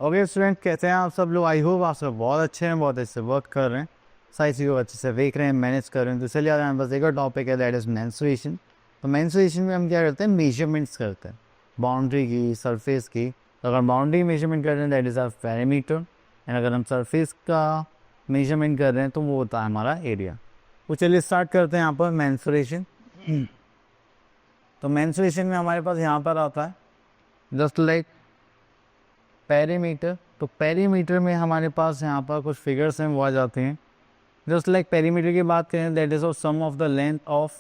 Okay student, कैसे हैं आप सब लोग? आई होप आप सब बहुत अच्छे हैं, बहुत अच्छे से वर्क कर रहे हैं, सारी चीज़ों को अच्छे से देख रहे हैं, मैनेज कर रहे हैं। तो चलिए आज हमारे पास एक और टॉपिक है, दैट इज़ मेंस्ट्रुएशन। तो मेंस्ट्रुएशन में हम क्या करते हैं? मेजरमेंट्स करते हैं बाउंड्री की, सरफेस की। तो अगर बाउंड्री मेजरमेंट कर रहे हैं that is our perimeter, and अगर हम सरफेस का मेजरमेंट कर रहे हैं तो वो होता है हमारा एरिया। तो चलिए स्टार्ट करते हैं यहाँ पर मेंस्ट्रुएशन। तो मेंस्ट्रुएशन में हमारे पास यहाँ पर आता है जस्ट लाइक पेरीमीटर। तो पेरीमीटर में हमारे पास यहाँ पर कुछ फिगर्स हैं वो आ जाते हैं। जस्ट लाइक पेरीमीटर की बात करें that is of sum of the length of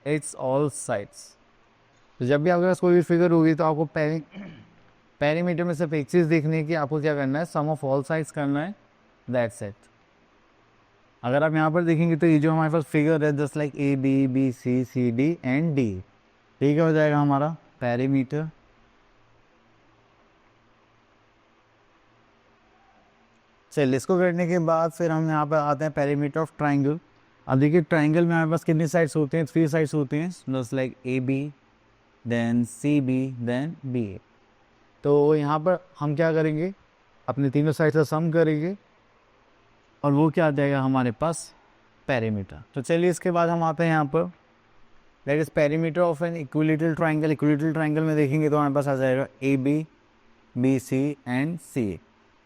its all sides. तो जब भी आपके पास कोई भी फिगर होगी तो आपको पेरीमीटर में सिर्फ एक चीज़ देखनी है कि आपको क्या करना है, सम ऑफ ऑल साइड्स करना है, दैट्स इट। अगर आप यहाँ पर देखेंगे तो ये जो हमारे पास फिगर है just like A B B C C D and D, ठीक हो जाएगा हमारा पेरीमीटर। चलिए इसको करने के बाद फिर हम यहाँ पर आते हैं पेरीमीटर ऑफ ट्राइंगल। अब देखिए ट्राइंगल में हमारे पास कितनी साइड्स होते हैं? 3 साइड्स होती हैं, just like A B then C B then B A. तो यहाँ पर हम क्या करेंगे, अपने तीनों साइड से सम करेंगे और वो क्या आ जाएगा हमारे पास? पेरीमीटर। तो चलिए इसके बाद हम आते हैं यहाँ पर, that is perimeter of an equilateral triangle. Equilateral triangle में देखेंगे तो हमारे पास आ जाएगा ए बी सी एंड सी ए।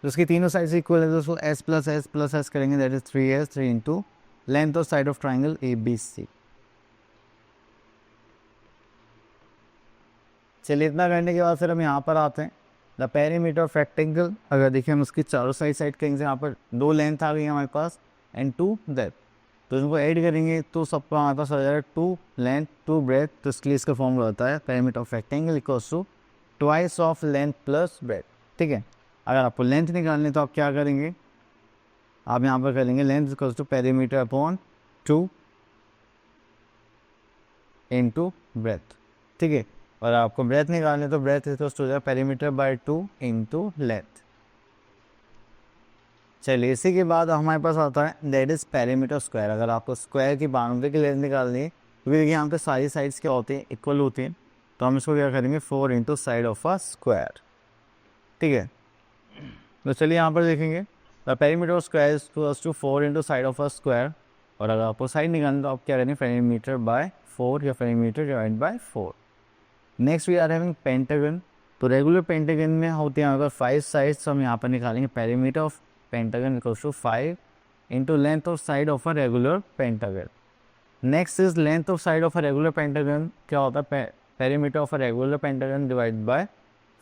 तो उसकी तीनों साइड इक्वल है, तो उसको एस प्लस एस करेंगे, that is 3s 3 into length of side of triangle A B C. चलिए इतना करने के बाद फिर हम यहाँ पर आते हैं द पेरीमीटर ऑफ रेक्टेंगल। अगर देखिए हम उसकी चारों साइड करेंगे, यहाँ पर 2 लेंथ आ गई हमारे पास एंड 2 डेप्थ। तो इनको ऐड करेंगे तो सबका हमारे पास आ जाएगा 2 लेंथ 2 ब्रेथ। तो इसके लिए इसका फॉर्मूला होता है perimeter of rectangle equals to twice of length plus breadth, ठीक है। अगर आपको लेंथ निकालनी तो आप क्या करेंगे, आप यहाँ पर करेंगे length equals to perimeter upon 2 into breadth, ठीक है। और आपको ब्रेथ निकालने तो ब्रेथ इक्वल्स टू हो जाएगा पेरीमीटर बाय 2 इंटू लेंथ। चलिए इसी के बाद हमारे पास आता है दैट इज पेरीमीटर स्क्वायर। अगर आपको स्क्वायर की बाउंड्री की लेंथ निकालनी है, क्योंकि देखिए यहाँ पे सारी साइड्स क्या होती हैं? इक्वल होती हैं। तो हम इसको क्या करेंगे, 4 into side of a square, ठीक है। तो चलिए यहाँ पर देखेंगे the perimeter of square is equals to 4 into side of a square. और अगर आपको साइड निकालना तो आप क्या करेंगे, पेरीमीटर बाय 4 या perimeter divide by 4। Next we are having pentagon. तो रेगुलर पेंटागन में होते हैं अगर 5 साइड्स, हम यहाँ पर निकालेंगे perimeter of pentagon equals to 5 into length of side of a regular pentagon. Next is length of side of a regular pentagon, क्या होता है? Perimeter of a regular pentagon divide by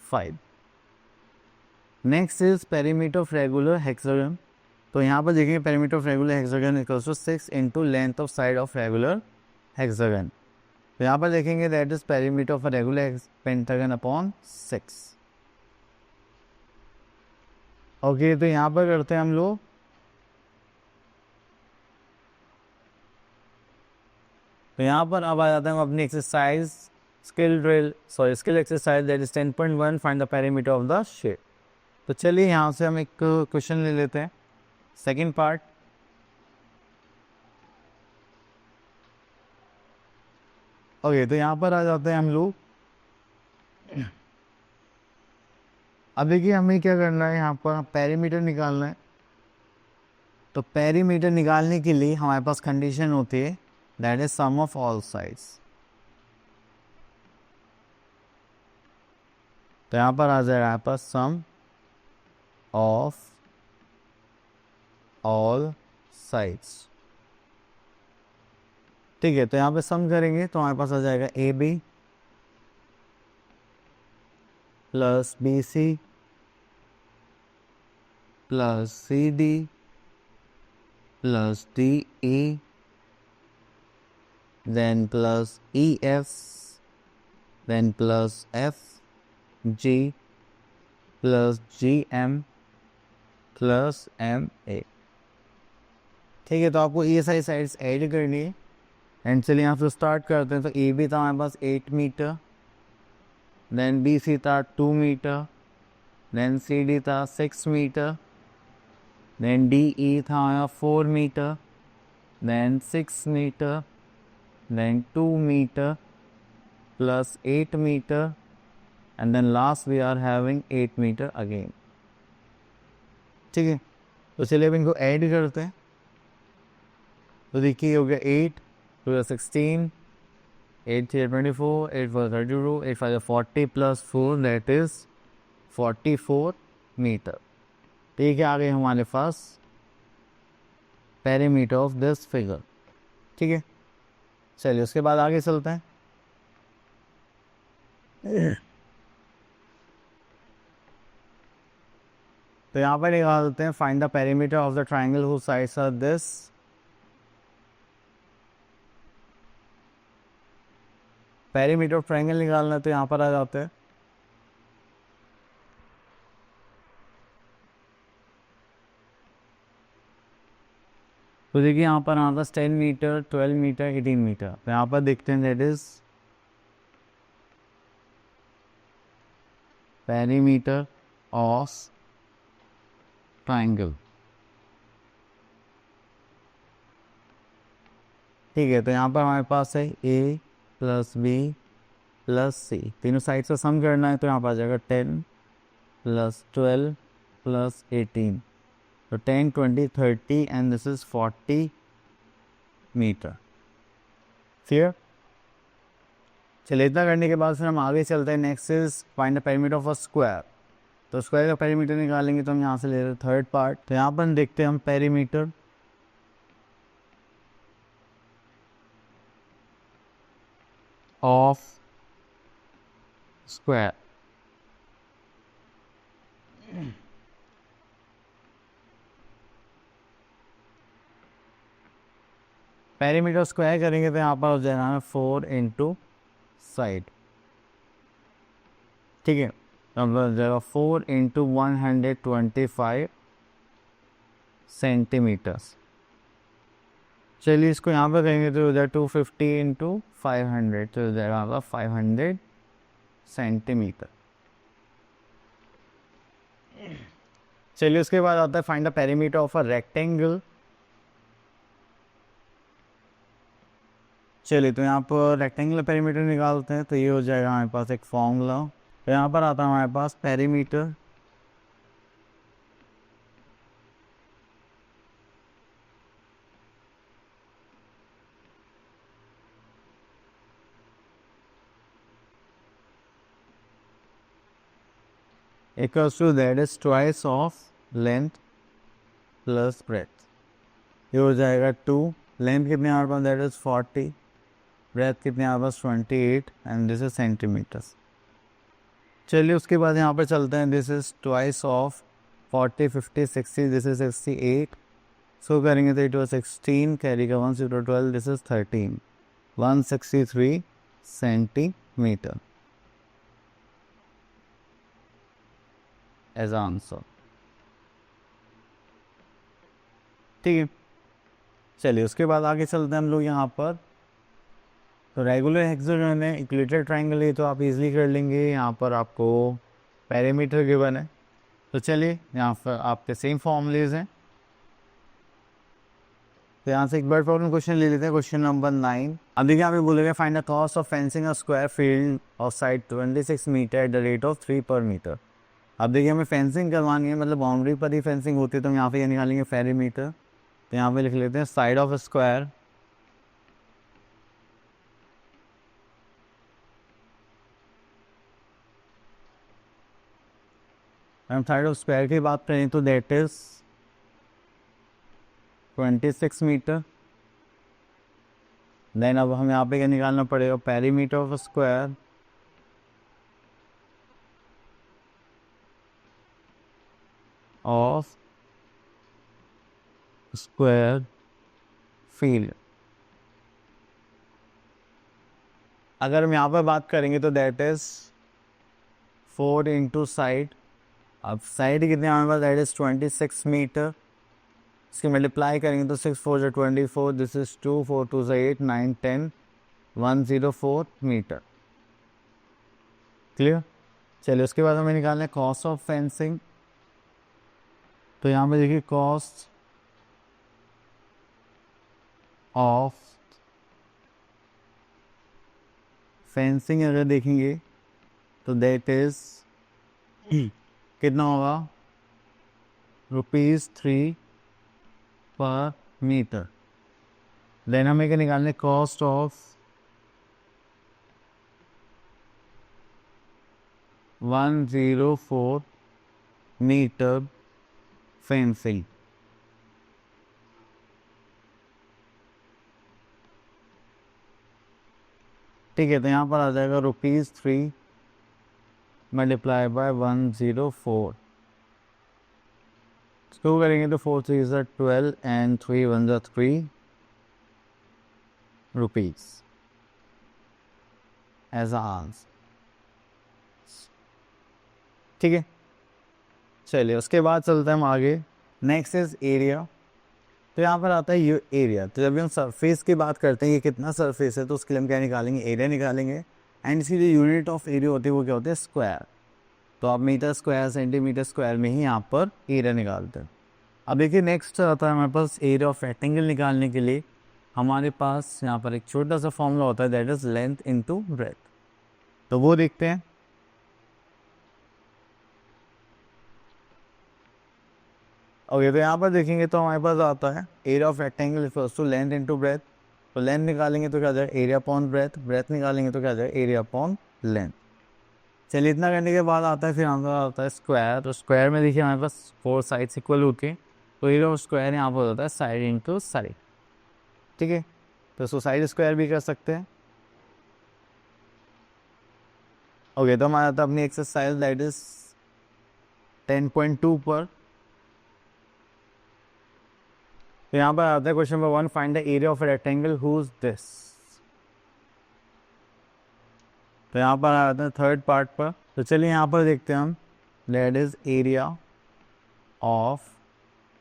5। Next is perimeter of regular hexagon. तो यहाँ पर देखेंगे perimeter of regular hexagon equals to 6 into length of side of regular hexagon. तो यहाँ पर देखेंगे that is perimeter of a regular pentagon upon 6। Okay, तो यहाँ पर करते हैं हम लोग, तो यहाँ पर अब आ जाते हैं अपनी exercise skill exercise that is 10.1 find the perimeter of the shape. तो चलिए यहाँ से हम एक क्वेश्चन ले लेते हैं, सेकंड पार्ट। ओके, तो यहाँ पर आ जाते हैं हम लोग। अब देखिए हमें क्या करना है, यहाँ पर पेरीमीटर निकालना है। तो पेरीमीटर निकालने के लिए हमारे पास कंडीशन होती है that is sum of all sides. तो यहाँ पर आ जाएगा यहाँ पर सम ऑफ ऑल साइड्स, ठीक है। तो यहाँ पे सम करेंगे तो हमारे पास आ जाएगा A B plus B C plus C D plus D E then plus E F then plus F G plus G M plus M A, ठीक है। तो आपको ये सारी साइड्स ऐड करनी है एंड चलिए यहाँ से स्टार्ट करते हैं। तो ए बी था हमारे पास 8 मीटर, देन बी सी था 2 मीटर, देन सी डी था 6 मीटर, देन डी ई था 4 metre, then 6 metre, then 2 metre plus 8 meter, and then last we are having 8 meter again. ठीक है, तो चलिए अब इनको ऐड करते हैं। तो देखिए हो गया 8 2 16 8 3 24 8 4 32 8 5 40 प्लस 4 दैट इज 44 मीटर। ठीक है, आ गए हमारे पास पेरीमीटर ऑफ दिस फिगर। ठीक है, चलिए उसके बाद आगे चलते हैं। तो यहाँ पर निकाल देते हैं find the perimeter of the triangle whose sides are this. Perimeter of triangle निकालना है तो यहाँ पर आ जाते हैं। तो देखिए यहाँ पर हमारे पास 10 मीटर 12 मीटर 18 मीटर, तो यहाँ पर देखते हैं that is perimeter of triangle. ठीक है, तो यहाँ पर हमारे पास है ए प्लस बी प्लस सी, तीनों साइड से सम करना है, तो यहाँ पर आ जाएगा 10 प्लस 12 प्लस 18, तो 10 20 30 and this is 40 metre. Clear? चलिए इतना करने के बाद फिर हम आगे चलते हैं। Next is find the perimeter of a square. तो स्क्वायर का पेरीमीटर निकालेंगे तो हम यहाँ से ले रहे हैं थर्ड पार्ट। तो यहाँ पर देखते हैं हम perimeter of square. Perimeter square करेंगे तो यहाँ पर हो जाएगा 4 इंटू साइड। ठीक है, तो हो जाएगा 4 इंटू 125 सेंटीमीटर्स। चलिए इसको यहाँ पर करेंगे तो हो जाएगा 250 इंटू 500, तो हो जाएगा आपका 500 सेंटीमीटर। चलिए उसके बाद आता है find the perimeter of a rectangle. चलिए तो यहाँ पर रेक्टेंगुलर पेरीमीटर निकालते हैं, तो ये हो जाएगा हमारे पास एक फॉर्मूला। तो यहाँ पर आता है हमारे पास perimeter equals to that is twice of length plus breadth. ये हो जाएगा 2, लेंथ कितने हमारे पास दैट इज 40, ब्रेथ कितने हमारे पास 28 एंड दिस इज सेंटीमीटर्स। चलिए उसके बाद यहाँ पर चलते हैं। This is twice of 40 50 60, this is 68, सो करेंगे तो इट वॉज 16 कैरी का 1 0 12, this is 13 163 centimetre as answer. ठीक है, चलिए उसके बाद आगे चलते हैं हम लोग यहाँ पर। तो रेगुलर हेक्सागन है, इक्विलेटरल ट्राइंगल है, तो आप इजीली कर लेंगे। यहाँ पर आपको पेरीमीटर गिवन है, तो चलिए यहाँ पर आपके सेम फॉर्मूलेज हैं। तो यहाँ से एक बार प्रॉब्लम क्वेश्चन ले लेते हैं, क्वेश्चन नंबर 9। अब देखिए यहाँ पे बोलेगा find the cost of fencing a square field of side 26 metre at the rate of 3 per metre. अब देखिए हमें फेंसिंग करवानी है, मतलब बाउंड्री पर ही फेंसिंग होती है, तो हम यहाँ पे ये निकालेंगे पेरीमीटर। तो यहाँ पे लिख लेते हैं साइड ऑफ स्क्वायर हम साइड ऑफ स्क्वायर की बात करें तो दैट इज 26 मीटर। देन अब हम यहाँ पे क्या निकालना पड़ेगा, perimeter of square of square field. अगर हम यहाँ पर बात करेंगे तो दैट इज 4 इंटू साइड। अब साइड कितने हमारे पास दैट इज 26 मीटर, इसकी मल्टीप्लाई करेंगे तो 6 4 जो 24, दिस इज 2 4 2 से 8 9 10 104 मीटर। क्लियर? चलिए उसके बाद हमें निकालना है कॉस्ट ऑफ फेंसिंग। तो यहाँ पे देखिए कॉस्ट ऑफ फेंसिंग अगर देखेंगे तो दैट इज कितना होगा ₹3 पर मीटर। देन हमें क्या निकालने, कॉस्ट ऑफ 104 मीटर फेंसिंग। ठीक है, तो यहाँ पर आ जाएगा ₹3 मल्टीप्लाई बाय 104। इसको करेंगे तो 4 3 is 12 and 3 1 is 3 rupees as answer. ठीक है, चलिए उसके बाद चलते हैं हम आगे। Next is area. तो यहाँ पर आता है ये एरिया। तो जब भी हम सरफेस की बात करते हैं, ये कितना सरफेस है, तो उसके लिए हम क्या निकालेंगे, एरिया निकालेंगे। एंड इसकी जो यूनिट ऑफ एरिया होती है वो क्या होती है, स्क्वायर। तो आप मीटर स्क्वायर सेंटीमीटर स्क्वायर में ही यहाँ पर एरिया निकालते हैं। अब देखिए नेक्स्ट आता है हमारे पास एरिया ऑफ रेक्टेंगल निकालने के लिए हमारे पास यहाँ पर एक छोटा सा फॉर्मूला होता है, that is length into breadth. तो वो देखते हैं। ओके, तो यहाँ पर देखेंगे तो हमारे पास आता है area of rectangle equals to length into breadth. तो लेंथ निकालेंगे तो क्या आ जाएगा, एरिया अपॉन ब्रेथ। ब्रेथ निकालेंगे तो क्या आ जाएगा, एरिया अपॉन लेंथ। चलिए इतना करने के बाद आता है फिर आंसर आता है स्क्वायर। तो स्क्वायर में देखिए हमारे पास 4 साइड्स इक्वल होती हैं, तो एरिया ऑफ स्क्वायर यहाँ पर होता है साइड इंटू साइड। ठीक है, तो इसको साइड स्क्वायर भी कर सकते हैं। ओके, तो हमारा आता है अपनी एक्सरसाइज दैट इज 10.2 पर। तो यहाँ पर आता है question number 1, find the area of rectangle whose this. तो यहाँ पर आता है थर्ड पार्ट पर। तो चलिए यहाँ पर देखते हैं हम, that is area of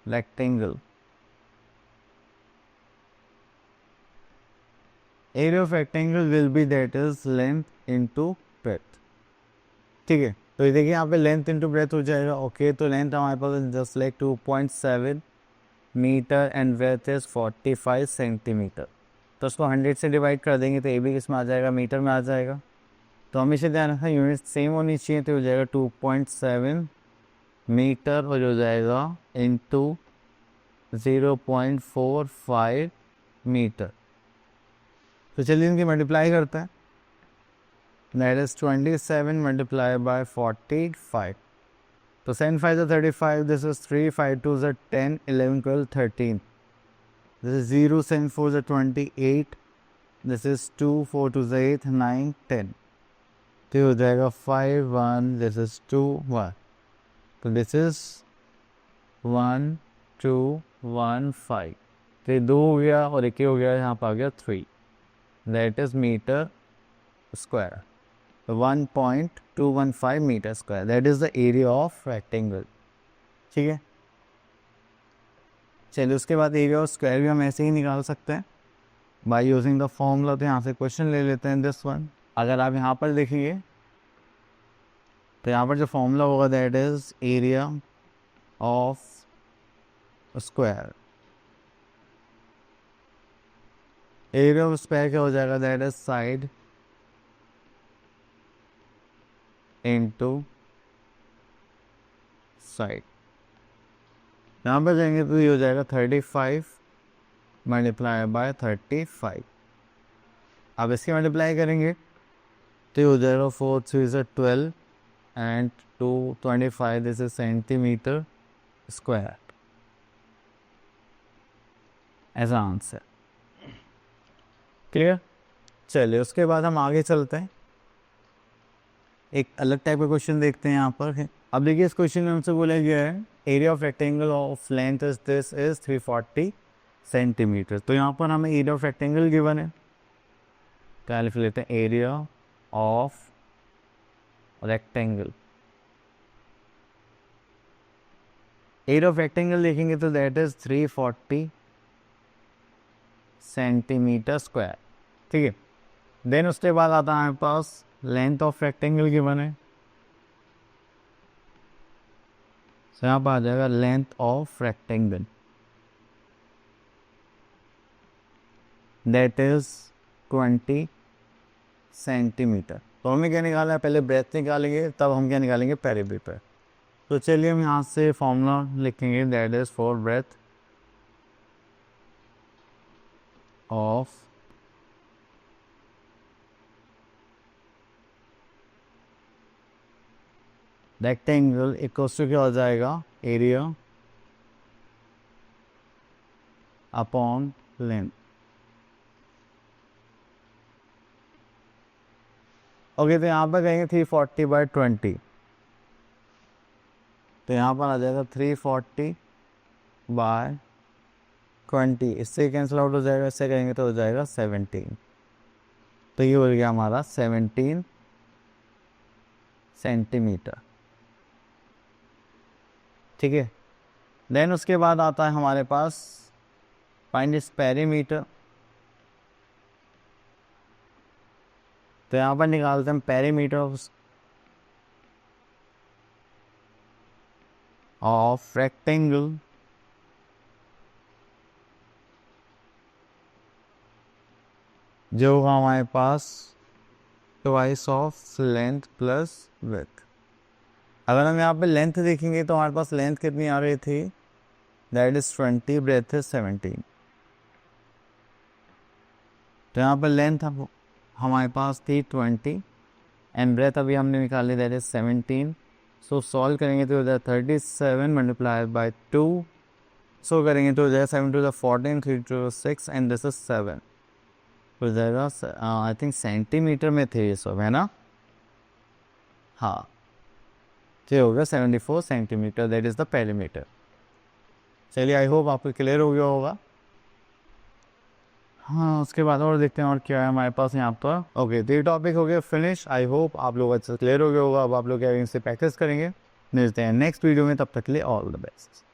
rectangle. Area of rectangle will be that is length into breath. ठीक है, तो ये देखिए यहाँ पे लेंथ इनटू ब्रेथ हो जाएगा। ओके, तो लेंथ हमारे पास just like 2.7 metre and breadth is 45 centimetre. तो उसको 100 से डिवाइड कर देंगे तो ये भी किस में आ जाएगा, मीटर में आ जाएगा। तो हमेशा ध्यान रखना यूनिट सेम होनी चाहिए। तो हो जाएगा 2.7 मीटर और हो जाएगा इंटू 0.45 मीटर। तो चलिए इनकी मल्टीप्लाई करते हैं, दैट इज 27 मल्टीप्लाई बाय 45। तो 7 5 is 35, this is 3, 5 2 is 10, 11 12 13, this is 0, 7 4 is 28, this is 2, 4 2 is 8, 9 10। तो हो जाएगा 5 1, this is 2 1, तो this is 1 2 1 5। तो ये 2 हो गया और एक हो गया, यहाँ पर आ गया 3, that is metre square. 1.215 metre square, that is the area of rectangle. ठीक है, चलिए उसके बाद एरिया ऑफ स्क्वायर भी हम ऐसे ही निकाल सकते हैं बाय यूजिंग द फॉर्मूला। तो यहाँ से क्वेश्चन ले लेते हैं दिस वन। अगर आप यहाँ पर देखिए तो यहाँ पर जो फॉर्मूला होगा that is area of square. Area of square क्या हो जाएगा, that is side into side. यहाँ पर जाएंगे तो ये हो जाएगा 35 मल्टीप्लाई बाय 35। अब इसकी मल्टीप्लाई करेंगे तो ये हो जाएगा 4 3 is 12 and 2 25, this is centimetre square as answer. Clear. चलिए उसके बाद हम आगे चलते हैं, एक अलग टाइप का क्वेश्चन देखते हैं यहाँ पर है। अब देखिए इस क्वेश्चन में हमसे बोला गया है area of rectangle of length is this is 340 centimetre. तो यहाँ पर हमें एरिया ऑफ रेक्टेंगल गिवन है, क्या लिख लेते हैं, area of rectangle. Area of rectangle देखेंगे तो दैट इज 340 सेंटीमीटर स्क्वायर। ठीक है, देन उसके बाद आता है हमारे पास लेंथ ऑफ रेक्टेंगल गिवन है, तो यहाँ पर आ जाएगा length of rectangle that is 20 centimetre. तो हमें क्या निकालना है, पहले ब्रेथ निकालेंगे तब हम क्या निकालेंगे, पेरिमीटर। तो चलिए हम यहाँ से फॉर्मूला लिखेंगे, that is for breadth of rectangle equals to क्या हो जाएगा, एरिया अपॉन लेंथ। ओके, तो यहाँ पर कहेंगे 340/20, तो यहाँ पर आ जाएगा 340/20, इससे कैंसिल आउट हो जाएगा, इससे कहेंगे तो हो जाएगा 17। तो ये हो गया हमारा 17 सेंटीमीटर। ठीक है, देन उसके बाद आता है हमारे पास फाइंड इस पेरीमीटर। तो यहाँ पर निकालते हैं पेरीमीटर ऑफ रेक्टेंगल जो होगा हमारे पास twice of length plus width. अगर हम यहाँ पे लेंथ देखेंगे तो हमारे पास लेंथ कितनी आ रही थी, दैट इज 20, ब्रेथ इज 17। तो यहाँ पर लेंथ हमारे पास थी 20 एंड ब्रेथ अभी हमने निकाली, दैट इज 17। सो सॉल्व करेंगे तो हो जाए 37 मल्टीप्लाइड बाई 2। सो करेंगे तो हो जाएगा 7 to the 14, 3 to the 6 and this is 7। हो जाएगा आई थिंक सेंटीमीटर में थे ये सब, है ना। हाँ, ये हो गया 74 centimetre, that is the perimeter. चलिए, आई होप आपको क्लियर हो गया होगा। हाँ, उसके बाद और देखते हैं और क्या है हमारे पास यहाँ पर। ओके, तो ये टॉपिक हो गया फिनिश। आई होप आप लोग अच्छे क्लियर हो गया होगा। अब आप लोग क्या इनसे प्रैक्टिस करेंगे, मिलते हैं नेक्स्ट वीडियो में, तब तक के लिए ऑल द बेस्ट।